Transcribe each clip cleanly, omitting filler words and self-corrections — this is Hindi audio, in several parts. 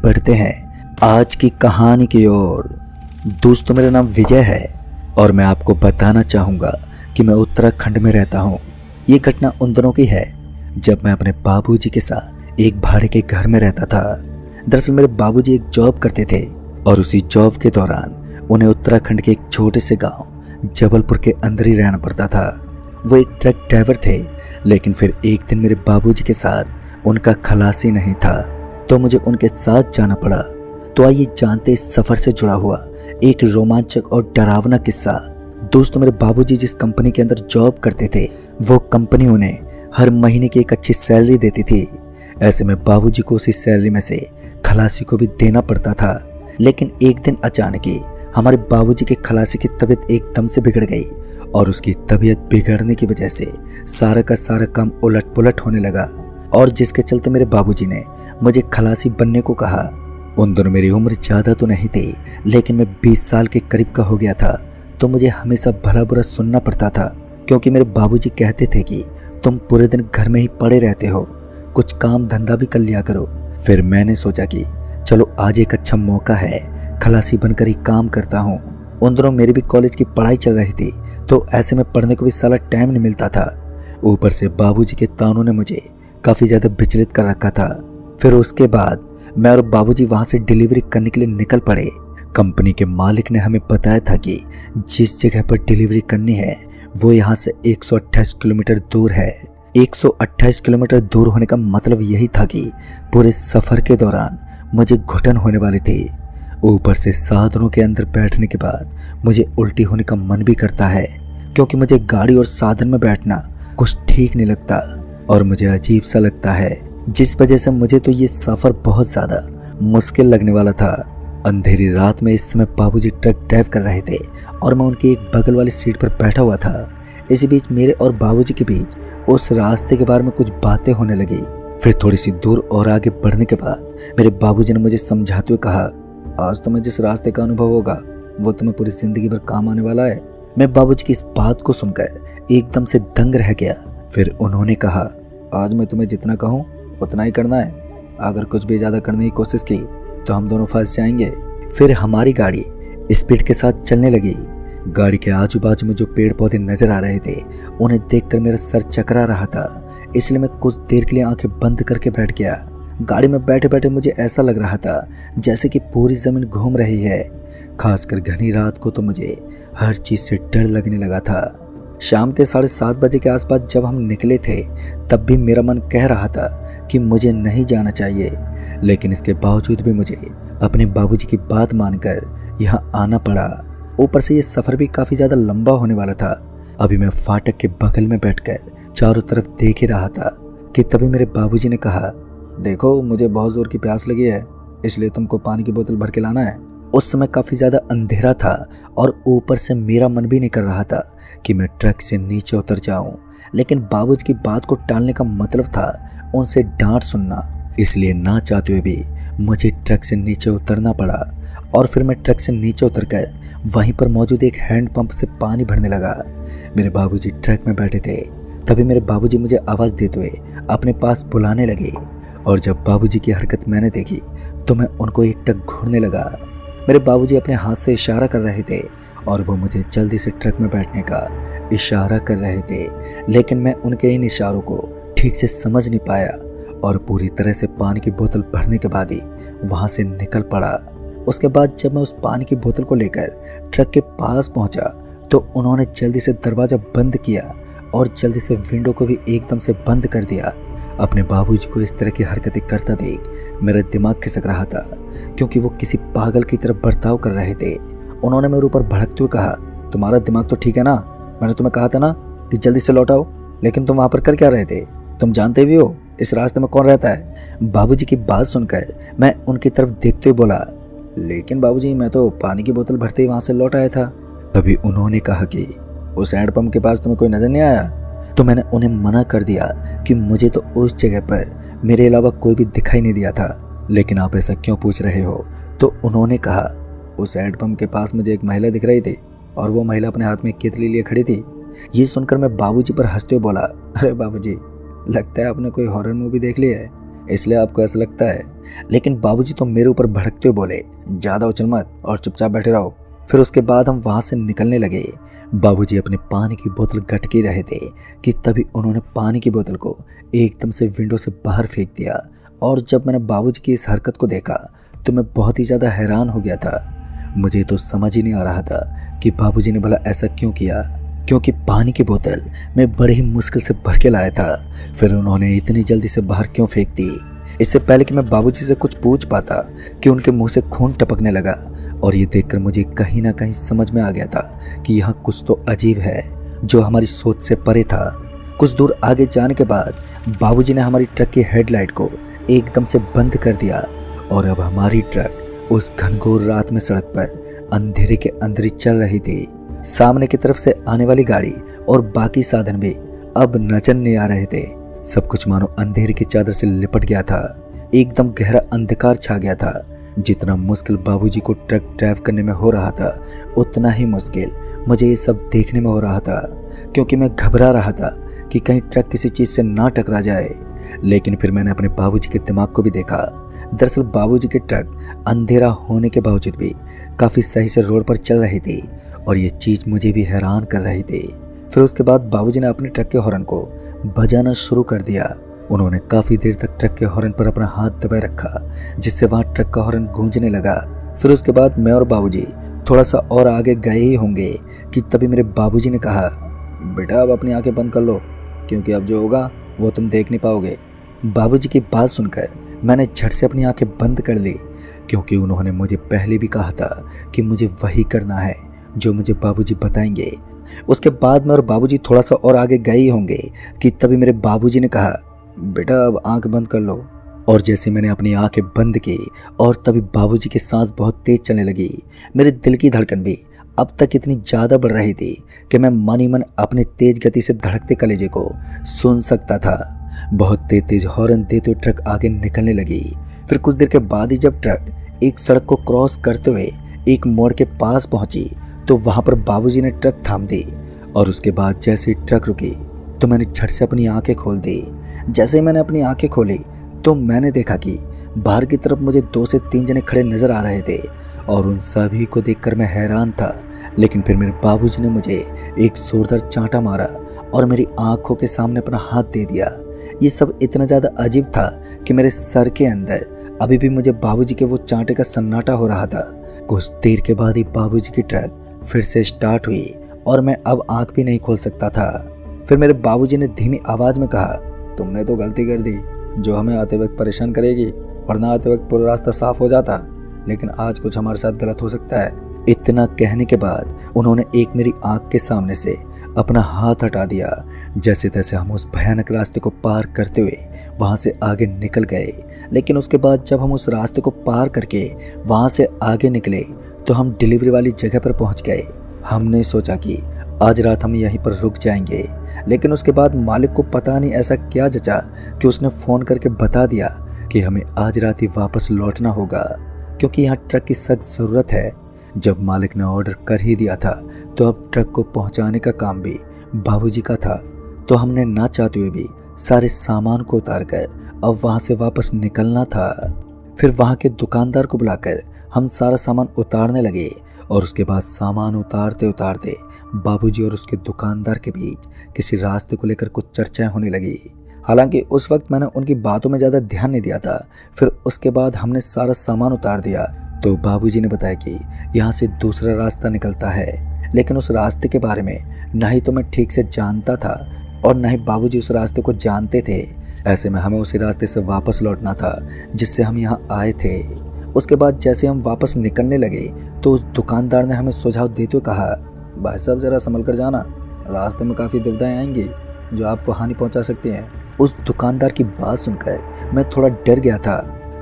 बढ़ते हैं आज की कहानी की ओर। दोस्तों, मेरा नाम विजय है और मैं आपको बताना चाहूँगा कि मैं उत्तराखंड में रहता हूँ। ये घटना उन दिनों की है जब मैं अपने बाबूजी के साथ एक भाड़े के घर में रहता था। दरअसल मेरे बाबूजी एक जॉब करते थे और उसी जॉब के दौरान उन्हें उत्तराखंड के एक छोटे से गांव जबलपुर के अंदर ही रहना पड़ता था। वो एक ट्रक ड्राइवर थे, लेकिन फिर एक दिन मेरे बाबूजी के साथ उनका खलासी नहीं था तो मुझे उनके साथ जाना पड़ा। तो आइए जानते इस सफर से जुड़ा हुआ एक रोमांचक और डरावना किस्सा। दोस्तों, मेरे बाबूजी जिस कंपनी के अंदर जॉब करते थे वो कंपनी उन्हें हर महीने की एक अच्छी सैलरी देती थी। ऐसे में बाबूजी को उसी सैलरी में से खलासी को भी देना पड़ता था। लेकिन एक दिन अचानक ही हमारे बाबूजी के खलासी की तबीयत एकदम से बिगड़ गई और उसकी तबीयत बिगड़ने की वजह से सारा का सारा काम उलट पुलट होने लगा, और जिसके चलते मेरे बाबूजी ने मुझे खलासी बनने को कहा। उन दोनों मेरी उम्र ज़्यादा तो नहीं थी, लेकिन मैं 20 साल के करीब का हो गया था, तो मुझे हमेशा भला बुरा सुनना पड़ता था, क्योंकि मेरे बाबूजी कहते थे कि तुम पूरे दिन घर में ही पड़े रहते हो, कुछ काम धंधा भी कर लिया करो। फिर मैंने सोचा कि चलो आज एक अच्छा मौका है, खलासी बनकर ही काम करता हूँ। उन दिनों मेरी भी कॉलेज की पढ़ाई चल रही थी, तो ऐसे में पढ़ने को भी साला टाइम नहीं मिलता था। ऊपर से बाबूजी के तानों ने मुझे काफ़ी ज़्यादा विचलित कर रखा था। फिर उसके बाद मैं और बाबूजी वहाँ से डिलीवरी करने के लिए निकल पड़े। कंपनी के मालिक ने हमें बताया था कि जिस जगह पर डिलीवरी करनी है वो यहाँ से 128 किलोमीटर दूर है। 128 किलोमीटर दूर होने का मतलब यही था कि पूरे सफ़र के दौरान मुझे घुटन होने वाली थी। ऊपर से साधनों के अंदर बैठने के बाद मुझे उल्टी होने का मन भी करता है, क्योंकि मुझे गाड़ी और साधन में बैठना कुछ ठीक नहीं लगता और मुझे अजीब सा लगता है, जिस वजह से मुझे तो ये सफ़र बहुत ज़्यादा मुश्किल लगने वाला था। अंधेरी रात में इस समय बाबूजी ट्रक ड्राइव कर रहे थे और मैं उनकी एक बगल वाली सीट पर बैठा हुआ था। इसी बीच मेरे और बाबूजी के बीच उस रास्ते के बारे में कुछ बातें होने लगी। फिर थोड़ी सी दूर और आगे बढ़ने के बाद मेरे बाबूजी ने मुझे समझाते हुए कहा, आज तुम्हें जिस रास्ते का अनुभव होगा वो तुम्हें पूरी जिंदगी भर काम आने वाला है। मैं बाबूजी की इस बात को सुनकर एकदम से दंग रह गया। फिर उन्होंने कहा, आज मैं तुम्हें जितना कहूँ उतना ही करना है, अगर कुछ भी ज़्यादा करने की कोशिश की तो हम दोनों फंस जाएंगे। फिर हमारी गाड़ी स्पीड के साथ चलने लगी। गाड़ी के आजू बाजू में जो पेड़ पौधे नजर आ रहे थे उन्हें देखकर मेरा सर चकरा रहा था, इसलिए मैं कुछ देर के लिए आंखें बंद करके बैठ गया। गाड़ी में बैठे बैठे मुझे ऐसा लग रहा था जैसे कि पूरी ज़मीन घूम रही है। खासकर घनी रात को तो मुझे हर चीज़ से डर लगने लगा था। शाम के 7:30 बजे के आसपास जब हम निकले थे तब भी मेरा मन कह रहा था कि मुझे नहीं जाना चाहिए, लेकिन इसके बावजूद भी मुझे अपने बाबूजी की बात मानकर यहाँ आना पड़ा। ऊपर से ये सफ़र भी काफ़ी ज़्यादा लंबा होने वाला था। अभी मैं फाटक के बगल में बैठकर चारों तरफ देख ही रहा था कि तभी मेरे बाबूजी ने कहा, देखो मुझे बहुत ज़ोर की प्यास लगी है, इसलिए तुमको पानी की बोतल भर के लाना है। उस समय काफ़ी ज़्यादा अंधेरा था और ऊपर से मेरा मन भी नहीं कर रहा था कि मैं ट्रक से नीचे उतर जाऊं, लेकिन बाबूजी की बात को टालने का मतलब था उनसे डांट सुनना, इसलिए ना चाहते हुए भी मुझे ट्रक से नीचे उतरना पड़ा। और फिर मैं ट्रक से नीचे उतरकर वहीं पर मौजूद एक हैंडपंप से पानी भरने लगा। मेरे बाबूजी ट्रक में बैठे थे। तभी मेरे बाबूजी मुझे आवाज़ देते हुए अपने पास बुलाने लगे, और जब बाबूजी की हरकत मैंने देखी तो मैं उनको एकटक घूरने लगा। मेरे बाबूजी अपने हाथ से इशारा कर रहे थे और वो मुझे जल्दी से ट्रक में बैठने का इशारा कर रहे थे, लेकिन मैं उनके इन इशारों को ठीक से समझ नहीं पाया और पूरी तरह से पानी की बोतल भरने के बाद ही वहाँ से निकल पड़ा। उसके बाद जब मैं उस पानी की बोतल को लेकर ट्रक के पास पहुँचा तो उन्होंने जल्दी से दरवाज़ा बंद किया और जल्दी से विंडो को भी एकदम से बंद कर दिया। अपने बाबूजी को इस तरह की हरकतें करता देख मेरा दिमाग खिसक रहा था, क्योंकि वो किसी पागल की तरह बर्ताव कर रहे थे। उन्होंने मेरे ऊपर भड़कते हुए कहा, तुम्हारा दिमाग तो ठीक है ना? मैंने तुम्हें कहा था ना कि जल्दी से लौट आओ, लेकिन तुम वहाँ पर कर क्या रहे थे? तुम जानते भी हो इस रास्ते में कौन रहता है? बाबूजी की बात सुनकर मैं उनकी तरफ देखते हुए बोला, लेकिन बाबूजी मैं तो पानी की बोतल भरते ही वहाँ से लौट आया था। तभी उन्होंने कहा कि उस हैंडपंप के पास तुम्हें कोई नजर नहीं आया? तो मैंने उन्हें मना कर दिया कि मुझे तो उस जगह पर मेरे अलावा कोई भी दिखाई नहीं दिया था, लेकिन आप ऐसा क्यों पूछ रहे हो? तो उन्होंने कहा, उस हैंडपंप के पास मुझे एक महिला दिख रही थी और वो महिला अपने हाथ में केतली लिए खड़ी थी। ये सुनकर मैं बाबूजी पर हंसते हुए बोला, अरे बाबूजी, लगता है आपने कोई हॉरर मूवी देख ली है। इसलिए आपको ऐसा लगता है। लेकिन बाबूजी तो मेरे ऊपर भड़कते हुए बोले, ज़्यादा उछल मत और चुपचाप बैठे रहो। फिर उसके बाद हम वहाँ से निकलने लगे। बाबूजी अपने पानी की बोतल गटके रहे थे कि तभी उन्होंने पानी की बोतल को एकदम से विंडो से बाहर फेंक दिया। और जब मैंने बाबूजी की इस हरकत को देखा तो मैं बहुत ही ज़्यादा हैरान हो गया था। मुझे तो समझ ही नहीं आ रहा था कि बाबूजी ने भला ऐसा क्यों किया, क्योंकि पानी की बोतल मैं बड़ी ही मुश्किल से भर के लाया था। फिर उन्होंने इतनी जल्दी से बाहर क्यों फेंक दी। इससे पहले कि मैं बाबूजी से कुछ पूछ पाता कि उनके मुंह से खून टपकने लगा। और ये देखकर मुझे कहीं ना कहीं समझ में आ गया था कि यहाँ कुछ तो अजीब है जो हमारी सोच से परे था। कुछ दूर आगे जाने के बाद बाबूजी ने हमारी ट्रक की हेडलाइट को एकदम से बंद कर दिया और अब हमारी ट्रक उस घनघोर रात में सड़क पर अंधेरे के अंदर ही चल रही थी। सामने की तरफ से आने वाली गाड़ी और बाकी साधन भी अब नजर नहीं आ रहे थे। सब कुछ मानो अंधेरे की चादर से लिपट गया था। एकदम गहरा अंधकार छा गया था। जितना मुश्किल बाबूजी को ट्रक ड्राइव करने में हो रहा था, उतना ही मुश्किल मुझे ये सब देखने में हो रहा था, क्योंकि मैं घबरा रहा था कि कहीं ट्रक किसी चीज़ से ना टकरा जाए। लेकिन फिर मैंने अपने बाबूजी के दिमाग को भी देखा। दरअसल बाबूजी के ट्रक अंधेरा होने के बावजूद भी काफ़ी सही से रोड पर चल रही थी और ये चीज़ मुझे भी हैरान कर रही थी। फिर उसके बाद बाबूजी ने अपने ट्रक के हॉर्न को बजाना शुरू कर दिया। उन्होंने काफ़ी देर तक ट्रक के हॉर्न पर अपना हाथ दबाए रखा, जिससे वहाँ ट्रक का हॉर्न गूंजने लगा। फिर उसके बाद मैं और बाबूजी थोड़ा सा और आगे गए ही होंगे कि तभी मेरे बाबूजी ने कहा, बेटा अब अपनी आंखें बंद कर लो, क्योंकि अब जो होगा वो तुम देख नहीं पाओगे। बाबूजी की बात सुनकर मैंने झट से अपनी आंखें बंद कर ली, क्योंकि उन्होंने मुझे पहले भी कहा था कि मुझे वही करना है जो मुझे बाबूजी बताएंगे। उसके बाद मैं और बाबूजी थोड़ा सा और आगे गए ही होंगे कि तभी मेरे बाबूजी ने कहा, बेटा अब आंख बंद कर लो। और जैसे मैंने अपनी आंखें बंद की और तभी बाबूजी की सांस बहुत तेज चलने लगी। मेरे दिल की धड़कन भी अब तक इतनी ज़्यादा बढ़ रही थी कि मैं मन ही मन अपने तेज गति से धड़कते कलेजे को सुन सकता था। बहुत तेज तेज हॉर्न देते हुए ट्रक आगे निकलने लगी। फिर कुछ देर के बाद ही जब ट्रक एक सड़क को क्रॉस करते हुए एक मोड़ के पास पहुंची तो वहां पर बाबूजी ने ट्रक थाम दी। और उसके बाद जैसे ही ट्रक रुकी तो मैंने झट से अपनी आंखें खोल दी। जैसे ही मैंने अपनी आंखें खोली तो मैंने देखा कि बाहर की तरफ मुझे 2 से 3 जने खड़े नजर आ रहे थे और उन सभी को देखकर मैं हैरान था। लेकिन फिर मेरे बाबूजी ने मुझे एक जोरदार चांटा मारा और मेरी आंखों के सामने अपना हाथ दे दिया। ये सब इतना ज़्यादा अजीब था कि मेरे सर के अंदर अभी भी मुझे बाबूजी के वो चांटे का सन्नाटा हो रहा था। कुछ देर के बाद ही बाबूजी की ट्रक फिर से स्टार्ट हुई और मैं अब आंख भी नहीं खोल सकता था। फिर मेरे बाबूजी ने धीमी आवाज़ में कहा, तुमने तो गलती कर दी जो हमें आते वक्त परेशान करेगी, वरना आते वक्त पूरा रास्ता साफ हो जाता। लेकिन आज कुछ हमारे साथ गलत हो सकता है। इतना कहने के बाद उन्होंने एक मेरी आंख के सामने से अपना हाथ हटा दिया। जैसे तैसे हम उस भयानक रास्ते को पार करते हुए वहाँ से आगे निकल गए। लेकिन उसके बाद जब हम उस रास्ते को पार करके वहाँ से आगे निकले तो हम डिलीवरी वाली जगह पर पहुँच गए। हमने सोचा कि आज रात हम यहीं पर रुक जाएंगे, लेकिन उसके बाद मालिक को पता नहीं ऐसा क्या जचा कि उसने फ़ोन करके बता दिया कि हमें आज रात ही वापस लौटना होगा, क्योंकि यहाँ ट्रक की सख्त ज़रूरत है। जब मालिक ने ऑर्डर कर ही दिया था तो अब ट्रक को पहुँचाने का काम भी बाबूजी का था। तो हमने ना चाहते हुए भी सारे सामान को उतार कर अब वहाँ से वापस निकलना था। फिर वहाँ के दुकानदार को बुलाकर हम सारा सामान उतारने लगे और उसके बाद सामान उतारते उतारते बाबूजी और उसके दुकानदार के बीच किसी रास्ते को लेकर कुछ चर्चाएं होने लगी। हालांकि उस वक्त मैंने उनकी बातों में ज़्यादा ध्यान नहीं दिया था। फिर उसके बाद हमने सारा सामान उतार दिया तो बाबूजी ने बताया कि यहाँ से दूसरा रास्ता निकलता है, लेकिन उस रास्ते के बारे में ना ही तो मैं ठीक से जानता था और ना ही बाबूजी उस रास्ते को जानते थे। ऐसे में हमें उसी रास्ते से वापस लौटना था जिससे हम यहाँ आए थे। उसके बाद जैसे हम वापस निकलने लगे तो उस दुकानदार ने हमें सुझाव देते हुए कहा, भाई साहब ज़रा संभल कर जाना, रास्ते में काफ़ी दुविधाएं आएंगी जो आपको हानि पहुंचा सकती हैं। उस दुकानदार की बात सुनकर मैं थोड़ा डर गया था,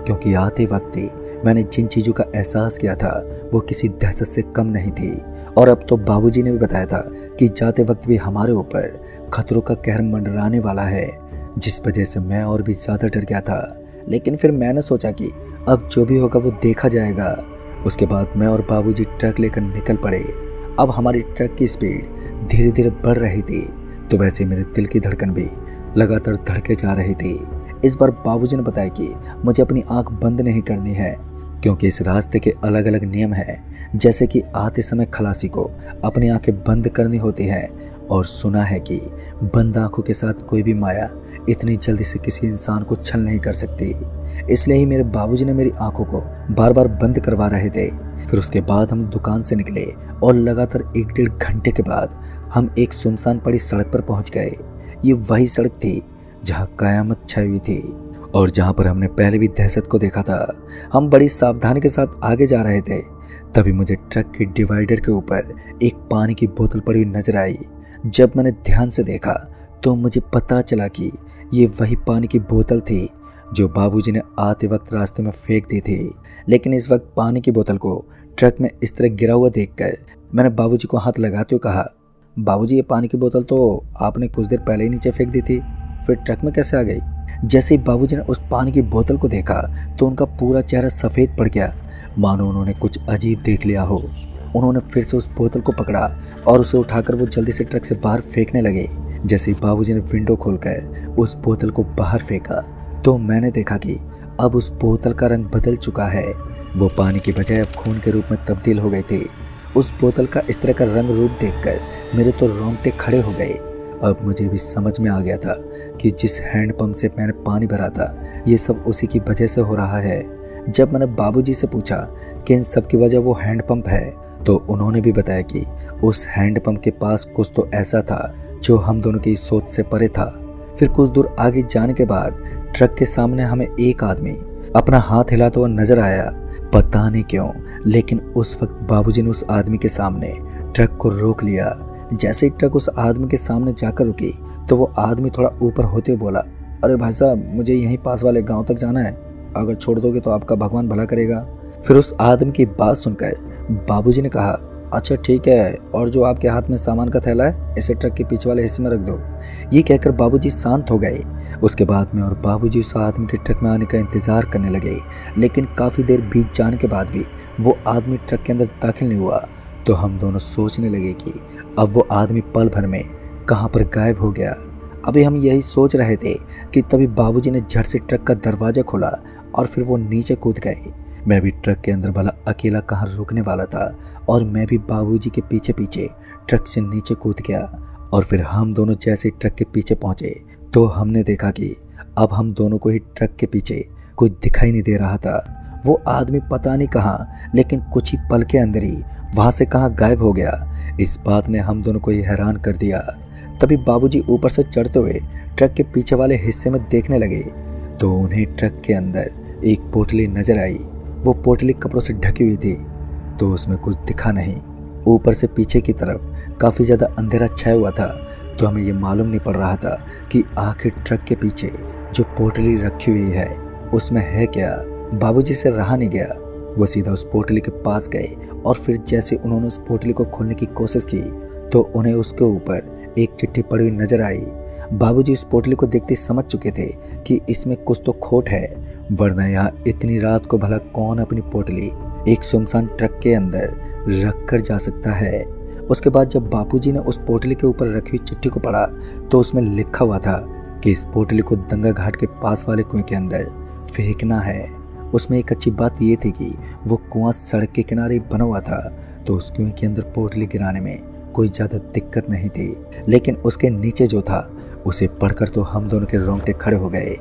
क्योंकि आते वक्त ही मैंने जिन चीज़ों का एहसास किया था वो किसी दहशत से कम नहीं थी। और अब तो बाबूजी ने भी बताया था कि जाते वक्त भी हमारे ऊपर खतरों का कहर मंडराने वाला है, जिस वजह से मैं और भी ज़्यादा डर गया था। लेकिन फिर मैंने सोचा कि अब जो भी होगा वो देखा जाएगा। उसके बाद मैं और बाबूजी ट्रक लेकर निकल पड़े। अब हमारी ट्रक की स्पीड धीरे धीरे बढ़ रही थी, तो वैसे मेरे दिल की धड़कन भी लगातार धड़के जा रही थी। इस बार बाबूजी ने बताया कि मुझे अपनी आंख बंद नहीं करनी है, क्योंकि इस रास्ते के अलग अलग नियम हैं। जैसे कि आते समय खलासी को अपनी आंखें बंद करनी होती है, और सुना है कि बंद आंखों के साथ कोई भी माया इतनी जल्दी से किसी इंसान को छल नहीं कर सकती। इसलिए ही मेरे बाबूजी ने मेरी आंखों को बार बार बंद करवा रहे थे। फिर उसके बाद हम दुकान से निकले और लगातार 1-1.5 घंटे के बाद हम एक सुनसान पड़ी सड़क पर पहुंच गए। ये वही सड़क थी जहां कयामत छाई हुई थी और जहां पर हमने पहले भी दहशत को देखा था। हम बड़ी सावधानी के साथ आगे जा रहे थे, तभी मुझे ट्रक के डिवाइडर के ऊपर एक पानी की बोतल पड़ी हुई नजर आई। जब मैंने ध्यान से देखा तो मुझे पता चला कि ये वही पानी की बोतल थी जो बाबूजी ने आते वक्त रास्ते में फेंक दी थी। लेकिन इस वक्त पानी की बोतल को ट्रक में इस तरह गिरा हुआ देखकर मैंने बाबूजी को हाथ लगाते हुए कहा, बाबूजी ये पानी की बोतल तो आपने कुछ देर पहले ही नीचे फेंक दी थी, फिर ट्रक में कैसे आ गई? जैसे ही बाबूजी ने उस पानी की बोतल को देखा तो उनका पूरा चेहरा सफ़ेद पड़ गया, मानो उन्होंने कुछ अजीब देख लिया हो। उन्होंने फिर से उस बोतल को पकड़ा और उसे उठाकर वो जल्दी से ट्रक से बाहर फेंकने लगे। जैसे ही बाबूजी ने विंडो खोलकर उस बोतल को बाहर फेंका तो मैंने देखा कि अब उस बोतल का रंग बदल चुका है। वो पानी की बजाय अब खून के रूप में तब्दील हो गई थी। उस बोतल का इस तरह का रंग रूप देखकर मेरे तो रोंगटे खड़े हो गए। अब मुझे भी समझ में आ गया था कि जिस हैंडपंप से मैंने पानी भरा था ये सब उसी की वजह से हो रहा है। जब मैंने बाबूजी से पूछा कि इन सब की वजह वो हैंडपंप है, तो उन्होंने भी बताया कि उस हैंडपंप के पास कुछ तो ऐसा था जो हम दोनों की सोच से परे था। फिर कुछ दूर आगे जाने के बाद ट्रक के सामने हमें एक आदमी अपना हाथ हिलाता हुआ नजर आया। पता नहीं क्यों, लेकिन उस वक्त बाबूजी ने उस आदमी के सामने ट्रक को रोक लिया। जैसे ही ट्रक उस आदमी के सामने जाकर रुकी तो वो आदमी थोड़ा ऊपर होते हुए बोला, अरे भाई साहब, मुझे यहीं पास वाले गांव तक जाना है, अगर छोड़ दोगे तो आपका भगवान भला करेगा। फिर उस आदमी की बात सुनकर बाबूजी ने कहा, अच्छा ठीक है, और जो आपके हाथ में सामान का थैला है इसे ट्रक के पीछे वाले हिस्से में रख दो। ये कहकर बाबूजी शांत हो गए। उसके बाद मैं और बाबूजी उस आदमी के ट्रक में आने का इंतजार करने लगे, लेकिन काफ़ी देर बीत जाने के बाद भी वो आदमी ट्रक के अंदर दाखिल नहीं हुआ। तो हम दोनों सोचने लगे कि अब वो आदमी पल भर में कहाँ पर गायब हो गया। अभी हम यही सोच रहे थे कि तभी बाबूजी ने झट से ट्रक का दरवाज़ा खोला और फिर वो नीचे कूद गए। मैं भी ट्रक के अंदर भला अकेला कहाँ रुकने वाला था, और मैं भी बाबूजी के पीछे पीछे ट्रक से नीचे कूद गया। और फिर हम दोनों जैसे ट्रक के पीछे पहुंचे तो हमने देखा कि अब हम दोनों को ही ट्रक के पीछे कुछ दिखाई नहीं दे रहा था। वो आदमी पता नहीं कहाँ, लेकिन कुछ ही पल के अंदर ही वहाँ से कहाँ गायब हो गया। इस बात ने हम दोनों को ही हैरान कर दिया। तभी बाबूजी ऊपर से चढ़ते हुए ट्रक के पीछे वाले हिस्से में देखने लगे तो उन्हें ट्रक के अंदर एक पोटली नजर आई। वो पोटली कपड़ों से ढकी हुई थी, तो उसमें कुछ दिखा नहीं। ऊपर से पीछे की तरफ काफ़ी ज़्यादा अंधेरा छाया हुआ था, तो हमें ये मालूम नहीं पड़ रहा था कि आखिर ट्रक के पीछे जो पोटली रखी हुई है उसमें है क्या। बाबूजी से रहा नहीं गया, वो सीधा उस पोटली के पास गए और फिर जैसे उन्होंने उस पोटली को खोलने की कोशिश की तो उन्हें उसके ऊपर एक चिट्ठी पड़ी हुई नजर आई। बाबूजी उस पोटली को देखते समझ चुके थे कि इसमें कुछ तो खोट है, वरना यहाँ इतनी रात को भला कौन अपनी पोटली एक सुनसान ट्रक के अंदर रख कर जा सकता है। उसके बाद जब बाबूजी ने उस पोटली के ऊपर रखी हुई चिट्ठी को पढ़ा तो उसमें लिखा हुआ था कि इस पोटली को दंगा घाट के पास वाले कुएं के अंदर फेंकना है। उसमें एक अच्छी बात ये थी कि वो कुआं सड़क के किनारे बना हुआ था, तो उस कुएं के अंदर पोटली गिराने में कोई ज़्यादा दिक्कत नहीं थी। लेकिन उसके नीचे जो था उसे पढ़कर तो हम दोनों के रोंगटे खड़े हो गए।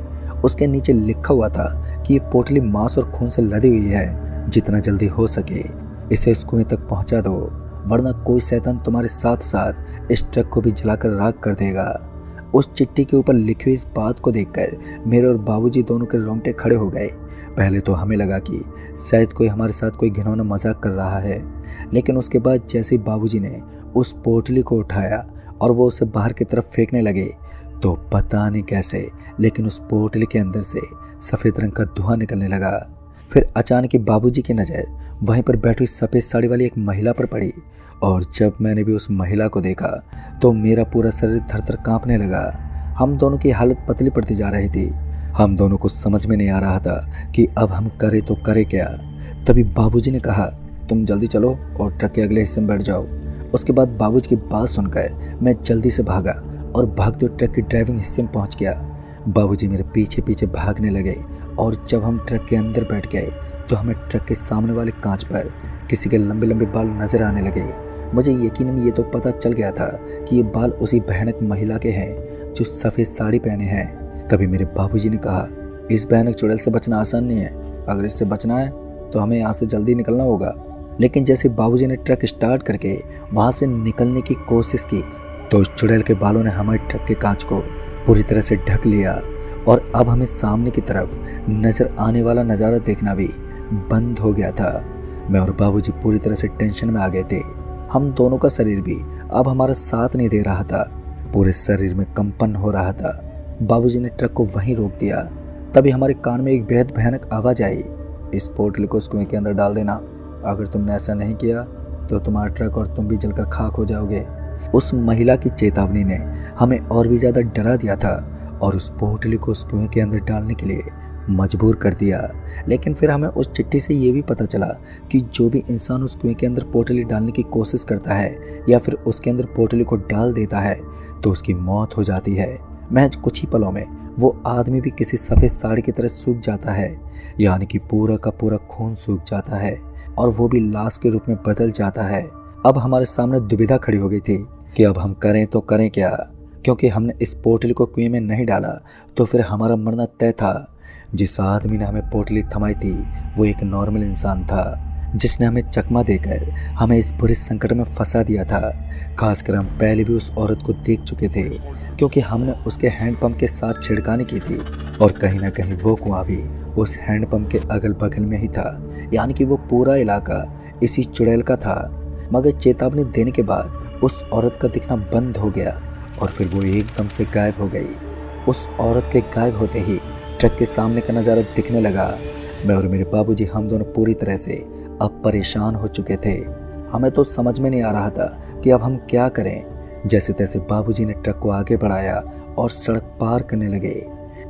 उसके नीचे लिखा हुआ था कि ये पोटली मांस और खून से लदी हुई है, जितना जल्दी हो सके इसे उस कुएं तक पहुंचा दो, वरना कोई शैतान तुम्हारे साथ साथ इस ट्रक को भी जलाकर राख कर देगा। उस चिट्ठी के ऊपर लिखी हुई इस बात को देखकर मेरे और बाबूजी दोनों के रोंगटे खड़े हो गए। पहले तो हमें लगा कि शायद कोई हमारे साथ कोई घिनौना मजाक कर रहा है, लेकिन उसके बाद जैसे ही बाबूजी ने उस पोटली को उठाया और वो उसे बाहर की तरफ फेंकने लगे तो पता नहीं कैसे, लेकिन उस पोटली के अंदर से सफ़ेद रंग का धुआं निकलने लगा। फिर अचानक ही बाबूजी की नज़र वहीं पर बैठी सफ़ेद साड़ी वाली एक महिला पर पड़ी, और जब मैंने भी उस महिला को देखा तो मेरा पूरा शरीर थर-थर कांपने लगा। हम दोनों की हालत पतली पड़ती जा रही थी। हम दोनों को समझ में नहीं आ रहा था कि अब हम करें तो करें क्या। तभी बाबूजी ने कहा, तुम जल्दी चलो और ट्रक के अगले हिस्से में बैठ जाओ। उसके बाद बाबूजी की बात सुनकर मैं जल्दी से भागा और भागते हुए ट्रक की ड्राइविंग हिस्से में पहुंच गया। बाबूजी मेरे पीछे पीछे भागने लगे और जब हम ट्रक के अंदर बैठ गए तो हमें ट्रक के सामने वाले कांच पर किसी के लंबे लंबे बाल नजर आने लगे। मुझे यकीनन ये तो पता चल गया था कि ये बाल उसी भयानक महिला के हैं जो सफ़ेद साड़ी पहने हैं। तभी मेरे बाबूजी ने कहा, इस भयानक चुड़ैल से बचना आसान नहीं है, अगर इससे बचना है तो हमें यहाँ से जल्दी निकलना होगा। लेकिन जैसे बाबूजी ने ट्रक स्टार्ट करके वहाँ से निकलने की कोशिश की तो उस चुड़ैल के बालों ने हमारे ट्रक के कांच को पूरी तरह से ढक लिया और अब हमें सामने की तरफ नजर आने वाला नज़ारा देखना भी बंद हो गया था। मैं और बाबूजी पूरी तरह से टेंशन में आ गए थे। हम दोनों का शरीर भी अब हमारा साथ नहीं दे रहा था, पूरे शरीर में कंपन हो रहा था। बाबूजी ने ट्रक को वहीं रोक दिया। तभी हमारे कान में एक बेहद भयानक आवाज़ आई, इस पोटली को उस कुएं के अंदर डाल देना, अगर तुमने ऐसा नहीं किया तो तुम्हारा ट्रक और तुम भी जलकर खाक हो जाओगे। उस महिला की चेतावनी ने हमें और भी ज़्यादा डरा दिया था और उस पोटली को उस कुएं के अंदर डालने के लिए मजबूर कर दिया। लेकिन फिर हमें उस चिट्ठी से ये भी पता चला कि जो भी इंसान उस कुएं के अंदर पोटली डालने की कोशिश करता है या फिर उसके अंदर पोटली को डाल देता है तो उसकी मौत हो जाती है। महज कुछ ही पलों में वो आदमी भी किसी सफ़ेद साड़ी की तरह सूख जाता है, यानी कि पूरा का पूरा खून सूख जाता है और वो भी लाश के रूप में बदल जाता है। अब हमारे सामने दुविधा खड़ी हो गई थी कि अब हम करें तो करें क्या, क्योंकि हमने इस पोटली को कुएं में नहीं डाला तो फिर हमारा मरना तय था। जिस आदमी ने हमें पोटली थमाई थी वो एक नॉर्मल इंसान था जिसने हमें चकमा देकर हमें इस बुरे संकट में फंसा दिया था। खासकर हम पहले भी उस औरत को देख चुके थे क्योंकि हमने उसके हैंडपंप के साथ छिड़कानी की थी और कहीं ना कहीं वो कुआं भी उस हैंडपंप के अगल बगल में ही था, यानी कि वो पूरा इलाका इसी चुड़ैल का था। मगर चेतावनी देने के बाद उस औरत का दिखना बंद हो गया और फिर वो एकदम से गायब हो गई। उस औरत के गायब होते ही ट्रक के सामने का नज़ारा दिखने लगा। मैं और मेरे बाबूजी हम दोनों पूरी तरह से अब परेशान हो चुके थे। हमें तो समझ में नहीं आ रहा था कि अब हम क्या करें। जैसे तैसे बाबूजी ने ट्रक को आगे बढ़ाया और सड़क पार करने लगे।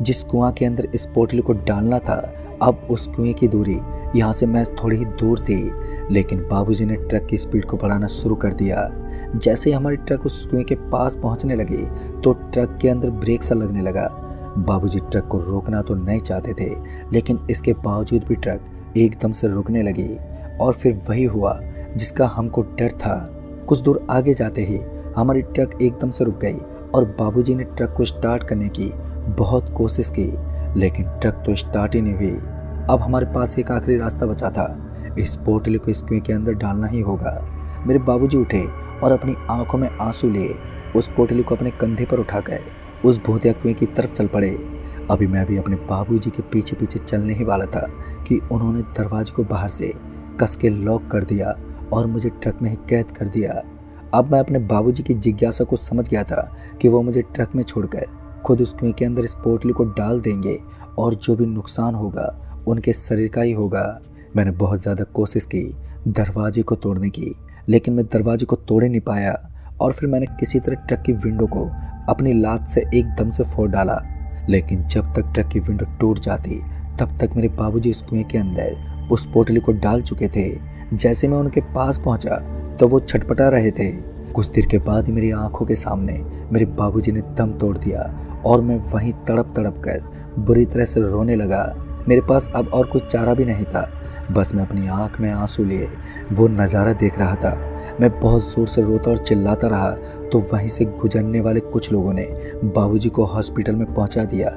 जिस कुआं के अंदर इस पोटली को डालना था अब उस कुएं की दूरी यहाँ से महज थोड़ी ही दूर थी, लेकिन बाबूजी ने ट्रक की स्पीड को बढ़ाना शुरू कर दिया। जैसे ही हमारी ट्रक उस कुएं के पास पहुंचने लगी तो ट्रक के अंदर ब्रेक सा लगने लगा। बाबूजी ट्रक को रोकना तो नहीं चाहते थे, लेकिन इसके बावजूद भी ट्रक एकदम से रुकने लगी और फिर वही हुआ जिसका हमको डर था। कुछ दूर आगे जाते ही हमारी ट्रक एकदम से रुक गई और बाबूजी ने ट्रक को स्टार्ट करने की बहुत कोशिश की, लेकिन ट्रक तो स्टार्ट ही नहीं हुई। अब हमारे पास एक आखिरी रास्ता बचा था, इस पोटली को इस कुएं के अंदर डालना ही होगा। मेरे बाबूजी उठे और अपनी आंखों में आंसू लिए उस पोटली को अपने कंधे पर उठाकर उस भूतिया कुएं की तरफ चल पड़े। अभी मैं भी अपने बाबूजी के पीछे पीछे चलने ही वाला था कि उन्होंने दरवाजे को बाहर से कस के लॉक कर दिया और मुझे ट्रक में ही कैद कर दिया। अब मैं अपने बाबूजी की जिज्ञासा को समझ गया था कि वो मुझे ट्रक में छोड़कर खुद उस कुएं के अंदर इस पोटली को डाल देंगे और जो भी नुकसान होगा उनके शरीर का ही होगा। मैंने बहुत ज़्यादा कोशिश की दरवाजे को तोड़ने की, लेकिन मैं दरवाजे को तोड़ नहीं पाया और फिर मैंने किसी तरह ट्रक की विंडो को अपनी लात से एकदम से फोड़ डाला। लेकिन जब तक ट्रक की विंडो टूट जाती तब तक मेरे बाबूजी उस कुएं के अंदर उस पोटली को डाल चुके थे। जैसे मैं उनके पास पहुंचा तो वो छटपटा रहे थे। कुछ देर के बाद ही मेरी आंखों के सामने मेरे बाबूजी ने दम तोड़ दिया और मैं वहीं तड़प तड़प कर बुरी तरह से रोने लगा। मेरे पास अब और कुछ चारा भी नहीं था, बस मैं अपनी आंख में आंसू लिए वो नज़ारा देख रहा था। मैं बहुत ज़ोर से रोता और चिल्लाता रहा तो वहीं से गुजरने वाले कुछ लोगों ने बाबूजी को हॉस्पिटल में पहुंचा दिया।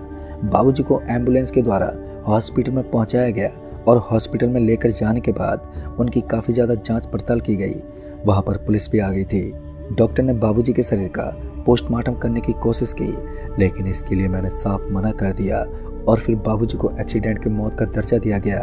बाबूजी को एम्बुलेंस के द्वारा हॉस्पिटल में पहुंचाया गया और हॉस्पिटल में लेकर जाने के बाद उनकी काफ़ी ज़्यादा जांच पड़ताल की गई। वहाँ पर पुलिस भी आ गई थी। डॉक्टर ने बाबूजी के शरीर का पोस्टमार्टम करने की कोशिश की, लेकिन इसके लिए मैंने साफ मना कर दिया और फिर बाबूजी को एक्सीडेंट की मौत का दर्जा दिया गया।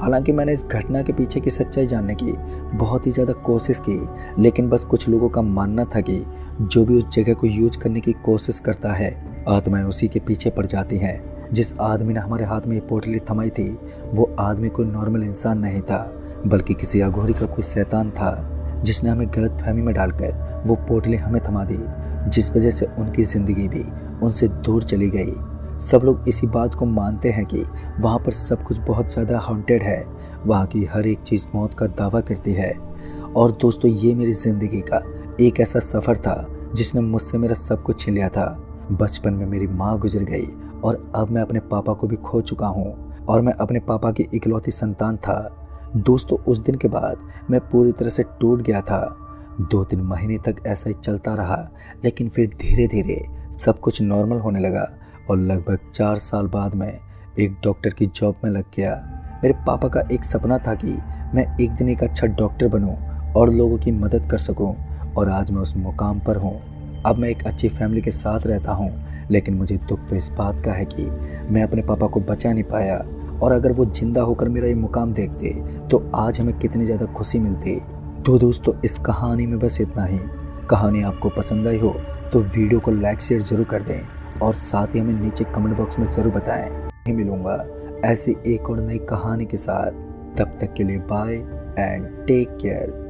हालांकि मैंने इस घटना के पीछे की सच्चाई जानने की बहुत ही ज़्यादा कोशिश की, लेकिन बस कुछ लोगों का मानना था कि जो भी उस जगह को यूज करने की कोशिश करता है आत्माएं उसी के पीछे पड़ जाती हैं। जिस आदमी ने हमारे हाथ में ये पोटली थमाई थी वो आदमी कोई नॉर्मल इंसान नहीं था, बल्कि किसी अघोरी का कोई शैतान था जिसने हमें गलत फहमी में डालकर वो पोटली हमें थमा दी, जिस वजह से उनकी ज़िंदगी भी उनसे दूर चली गई। सब लोग इसी बात को मानते हैं कि वहाँ पर सब कुछ बहुत ज़्यादा हॉन्टेड है, वहाँ की हर एक चीज़ मौत का दावा करती है। और दोस्तों, ये मेरी ज़िंदगी का एक ऐसा सफ़र था जिसने मुझसे मेरा सब कुछ छीन लिया था। बचपन में मेरी माँ गुजर गई और अब मैं अपने पापा को भी खो चुका हूँ और मैं अपने पापा की इकलौती संतान था। दोस्तों, उस दिन के बाद मैं पूरी तरह से टूट गया था। 2-3 महीने तक ऐसा ही चलता रहा, लेकिन फिर धीरे धीरे सब कुछ नॉर्मल होने लगा और लगभग 4 साल बाद मैं एक डॉक्टर की जॉब में लग गया। मेरे पापा का एक सपना था कि मैं एक दिन एक अच्छा डॉक्टर बनूं और लोगों की मदद कर सकूं, और आज मैं उस मुकाम पर हूं। अब मैं एक अच्छी फैमिली के साथ रहता हूं, लेकिन मुझे दुख तो इस बात का है कि मैं अपने पापा को बचा नहीं पाया, और अगर वो जिंदा होकर मेरा ये मुकाम देखते तो आज हमें कितनी ज़्यादा खुशी मिलती। तो दोस्तों, इस कहानी में बस इतना ही। कहानी आपको पसंद आई हो तो वीडियो को लाइक शेयर जरूर कर दें, और साथ ही हमें नीचे कमेंट बॉक्स में ज़रूर बताएं। मिलूंगा ऐसी एक और नई कहानी के साथ। तब तक के लिए बाय एंड टेक केयर।